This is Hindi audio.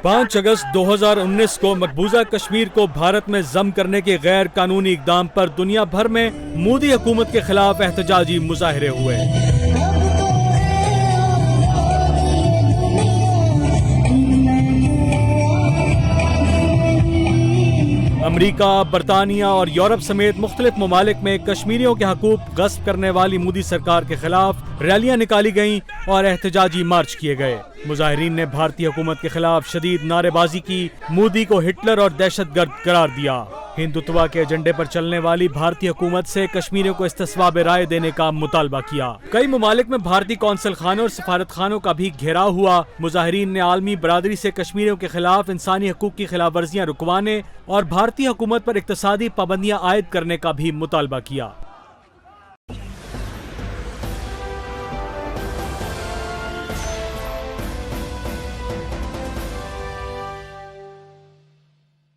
5 अगस्त 2019 को मकबूजा कश्मीर को भारत में जम करने के गैर कानूनी इकदाम पर दुनिया भर में मोदी हुकूमत के खिलाफ एहतजाजी मुजाहरे हुए। अमरीका, बरतानिया और यूरोप समेत मुख्तलिफ ममालिक में कश्मीरियों के हकूक गस्ब करने वाली मोदी सरकार के खिलाफ रैलियां निकाली गईं और एहतजाजी मार्च किए गए। मुजाहिरीन ने भारतीय हुकूमत के खिलाफ शदीद नारेबाजी की, मोदी को हिटलर और दहशतगर्द करार दिया। हिंदुत्व के एजेंडे पर चलने वाली भारतीय हुकूमत से कश्मीरियों को इस्तिस्वाब राय देने का मुतालबा किया। कई ममालिक में भारतीय कौंसल खानों और सफारत खानों का भी घेराव हुआ। मुजाहिरीन ने आलमी बरादरी से कश्मीरियों के खिलाफ इंसानी हकूक की खिलाफ वर्जियां रुकवाने और भारतीय हुकूमत पर इक्तसादी पाबंदियां आयद करने का भी मुतालबा किया।